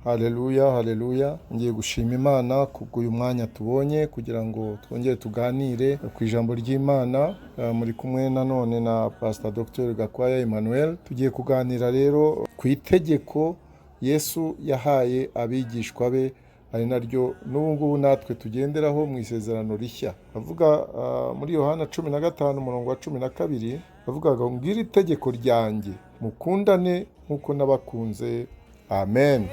Haleluya, haleluya. Ngiye gushima Imana kubw'uyu mwanya tubonye kugira ngo twongere tuganire ku ijambo ry'Imana. Muri kumwe nanone na Pastor Dr.GAKWAYA Emmanuel. Tugiye kuganira rero ku itegeko Yesu yahaye abigishwa be, ari naryo n'ubu ngubu natwe tugenderaho mu isezerano rishya. Avuga muri Yohana 15 umurongo wa 12, avuga ngo ngiri itegeko ryanjye, mukundane nk'uko nabakunze. Amen.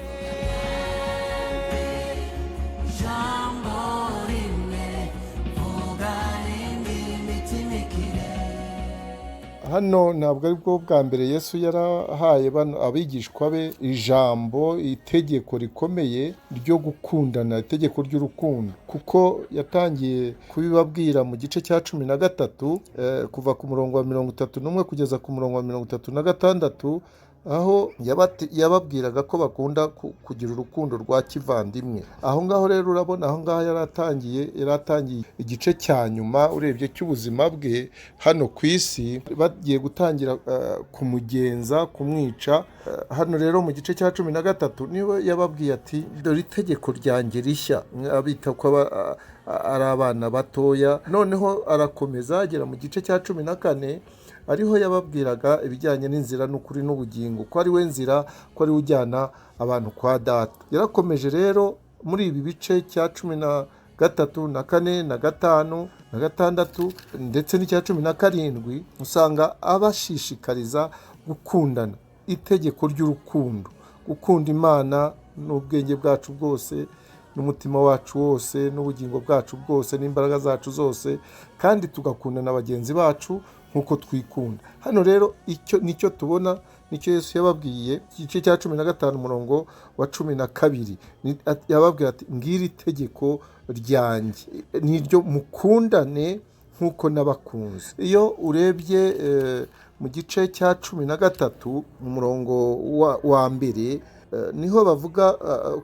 Hano ntabwo ari bwo bwa mbere Yesu yarahaye abigishwa be ijambo, itegeko rikomeye ryo gukundana, itegeko ry'urukundo, kuko yatangiye kubibabwira mu gice cya 13 kuva ku murongo wa 31 kugeza ku murongo wa 36, aho yababwiraga ko bakunda kugira urukundo rwa kivandimwe. Aho ngaho rero urabona, aho ngaho yaratangiye igice cya nyuma urebye cy'ubuzima bwe hano ku isi, bagiye gutangira kumugenza, kumwica. Hano rero mu gice cya 13 niwe yababwiye ati dore itegeko ryanjye rishya, abita ko ari abana batoya. Noneho arakomeza agera mu gice cya 14, ariho yababwiraga ibijyanye n'inzira n'ukuri n'ubugingo, ko ari we nzira, ko ari ujyana abantu kwa data. Yarakomeje rero muri ibi bice cya 13 na 4 na 5 na 6 ndetse n'icya 17, usanga abashishikariza gukundana, itegeko ry'urukundo, gukunda Imana n'ubwenge bwacu bwose, n'umutima wacu wose, n'ubugingo bwacu bwose, n'imbaraga zacu zose, kandi tugakundana bagenzi bacu nk'uko twikunda. Hano rero nicyo tubona, nicyo Yesu yababwiye igice cya 15 umurongo wa 12, yababwira ati ngiri itegeko ryanjye, niryo mukundane nk'uko nabakunze. Iyo urebye mu gice cya 13 umurongo wa mbere, niho bavuga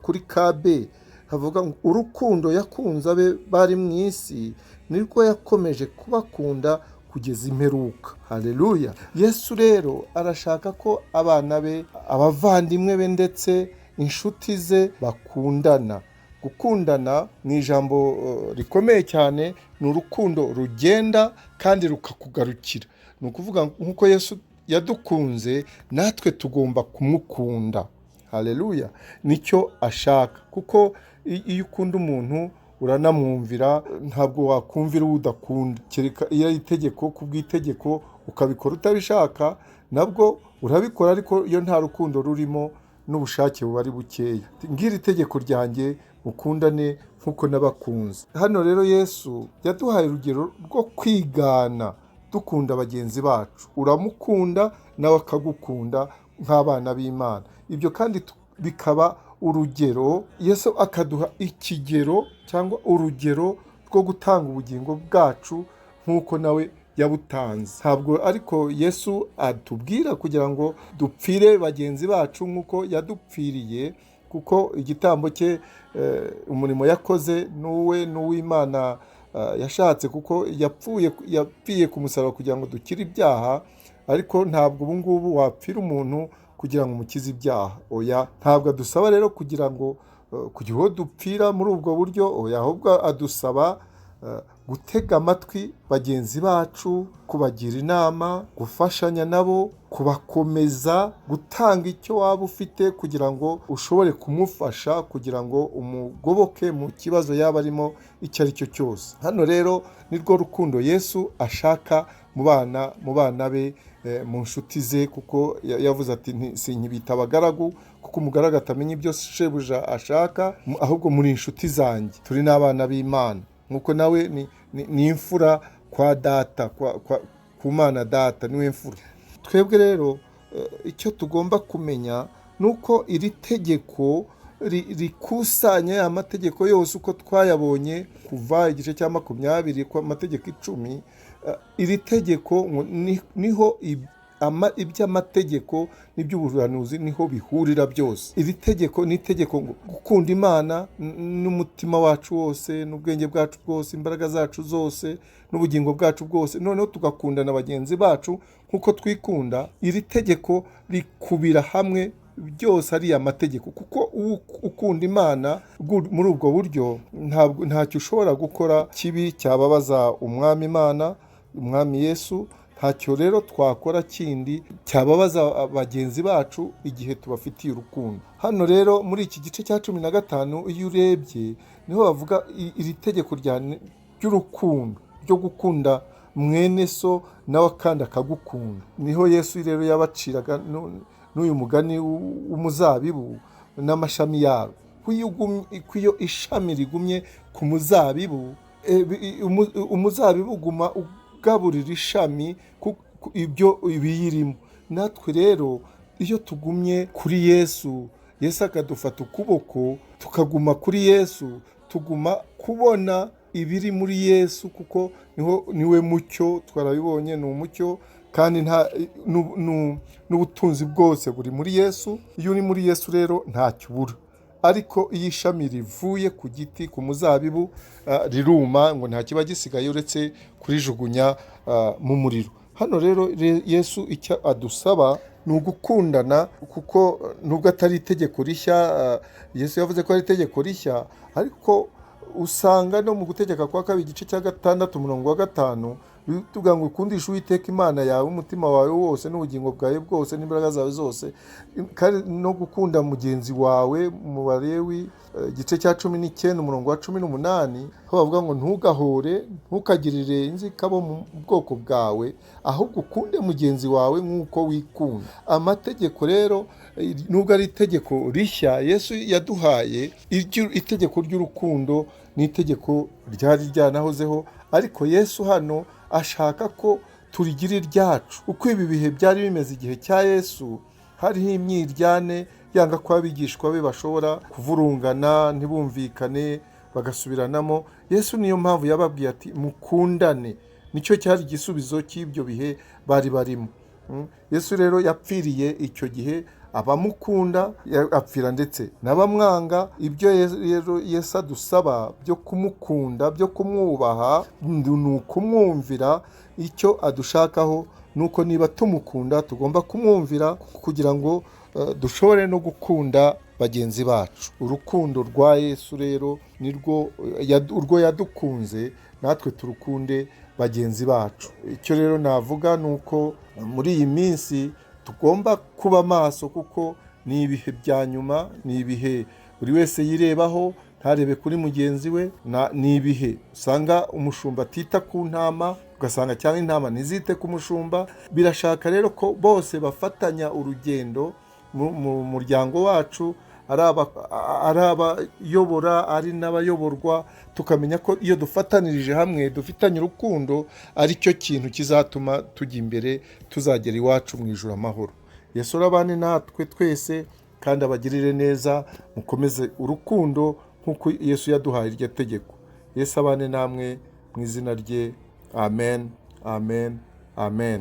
kuri kabe, havuga ngo urukundo yakunze abe bari mu isi nirwo yakomeje kubakunda kugeza imperuka. Haleluya. Yesu rero arashaka ko abana be, abavandimwe be, ndetse inshuti ze bakundana. Gukundana ni ijambo rikomeye cyane, ni urukundo rugenda kandi rukakugarukira. Ni ukuvuga nk'uko Yesu yadukunze, natwe tugomba kumukunda. Haleluya. Nicyo ashaka, kuko iyo ukunda umuntu uranamwumvira, ntabwo wakumvira uwo udakunda. Kereka iyo itegeko kubw'itegeko ukabikora utabishaka, nabwo urabikora, ariko iyo nta rukundo rurimo n'ubushake buba ari bukeya. Ngiri itegeko ryanjye, mukundane nk'uko nabakunze. Hano rero Yesu yaduhaye urugero rwo kwigana, dukunda bagenzi bacu. Uramukunda nawe akagukunda nk'abana b'Imana. Ibyo kandi bikaba urugero. Yesu akaduha ikigero cyangwa urugero rwo gutanga ubugingo bwacu nk'uko nawe yabutanze. Ntabwo ariko Yesu atubwira kugira ngo dupfire bagenzi bacu nk'uko yadupfiriye, kuko igitambo cye, umurimo yakoze n'uw'Imana yashatse, kuko yapfiye ku musaraba kugira ngo dukire ibyaha. Ariko ntabwo ubu ngubu wapfira umuntu kugira ngo umukize ibyaha. Oya, ntabwo adusaba rero kugira ngo uwo dupfira muri ubwo buryo. Oya, ahubwo adusaba gutega amatwi bagenzi bacu, kubagira inama, gufashanya nabo, kubakomeza, gutanga icyo waba ufite kugira ngo ushobore kumufasha, kugira ngo umugoboke mu kibazo yaba arimo icyo ari cyo cyose. Hano rero nirwo rukundo Yesu ashaka mu bana be, mu nshuti ze, kuko yavuze ati sinkibita abagaragu, kuko umugaragu atamenya ibyo shebuja ashaka, ahubwo muri inshuti zanjye, turi n'abana b'Imana, nk'uko nawe ni imfura kwa data, ku Mana data niwe mfura. Twebwe rero icyo tugomba kumenya nuko iri tegeko rikusanya amategeko yose uko twayabonye kuva igice cya 20 ku mategeko 10. Iri tegeko niho iby'amategeko n'iby'ubuhanuzi niho bihurira byose. Iri tegeko ni itegeko gukunda Imana n'umutima wacu wose, n'ubwenge bwacu bwose, imbaraga zacu zose, n'ubugingo bwacu bwose, noneho tugakundana bagenzi bacu nk'uko twikunda. Iri tegeko rikubira hamwe byose ari amategeko, kuko ukunda Imana muri ubwo buryo ntacyo ushobora gukora kibi cyababaza umwami Imana, umwami Yesu. Ntacyo rero twakora kindi cyababaza bagenzi bacu igihe tubafitiye urukundo. Hano rero muri iki gice cya 15 iyo urebye niho bavuga iri tegeko ry'urukundo ryo gukunda mwene so nawe kandi akagukunda. Niho Yesu rero yabaciraga n'uyu mugani w'umuzabibu n'amashami yawo. Kuyo ishami rigumye ku muzabibu, umuzabibu uguma ugaburira ishami ibyo ibiyirimo. Natwe rero iyo tugumye kuri Yesu, Yesu akadufata ukuboko tukaguma kuri Yesu, tuguma kubona ibiri muri Yesu, kuko niwe mucyo. Twarabibonye ni umucyo, kandi n'ubutunzi bwose buri muri Yesu. Iyo uri muri Yesu rero ntacyo ubura. Ariko iyo ishami rivuye ku giti, ku muzabibu, riruma, ngo nta kiba gisigaye uretse kurijugunya mu muriro. Hano rero Yesu icyo adusaba ni ugukundana, kuko nubwo atari itegeko rishya, Yesu yavuze ko ari itegeko rishya, ariko usanga no mu gutegeka kwa 2 igice cya 6:5 tuvuga ngo ukundishe Uwiteka Imana yawe umutima wawe wose n'ubugingo bwawe bwose n'imbaraga zawe zose, kandi no gukunda mugenzi wawe. Mu Balewi igice cya 19:18 aho bavuga ngo ntugahore, ntukagirire inzika abo mu bwoko bwawe, ahubwo ukunde mugenzi wawe nk'uko wikunda. Amategeko rero nubwo ari itegeko rishya Yesu yaduhaye, itegeko ry'urukundo ni itegeko ryari ryanahozeho, ariko Yesu hano ashaka ko turigira iryacu. Uko ibi bihe byari bimeze igihe cya Yesu, hariho imyiryane yanga ko abigishwa be bashobora kuvurungana, ntibumvikane, bagasubiranamo. Yesu niyo mpamvu yababwiye ati mukundane. Nicyo cyari igisubizo cy'ibyo bihe bari barimo. Yesu rero yapfiriye icyo gihe abamukunda, apfira ndetse n'abamwanga. Ibyo rero Yesu adusaba byo kumukunda, byo kumwubaha, ni ukumwumvira. Icyo adushakaho nuko niba tumukunda tugomba kumwumvira, kugira ngo dushobore no gukunda bagenzi bacu. Urukundo rwa Yesu rero urwo yadukunze, natwe turukunde bagenzi bacu. Icyo rero navuga nuko muri iyi minsi tugomba kuba maso, kuko ni ibihe bya nyuma, ni ibihe buri wese yirebaho, ntarebe kuri mugenzi we. Ni ibihe usanga umushumba atita ku ntama, ugasanga cyangwa intama ntizite ku mushumba. Birashaka rero ko bose bafatanya urugendo mu muryango wacu, ari abayobora, ari n'abayoborwa. Tukamenya ko iyo dufatanirije hamwe, dufitanye urukundo, ari cyo kintu kizatuma tujya imbere, tuzagera iwacu mu ijuru amahoro. Yesu arabane natwe twese kandi abagirire neza. Mukomeze urukundo nk'uko Yesu yaduhaye iryo tegeko. Yesu abane namwe mu izina rye. Amen, amen, amen.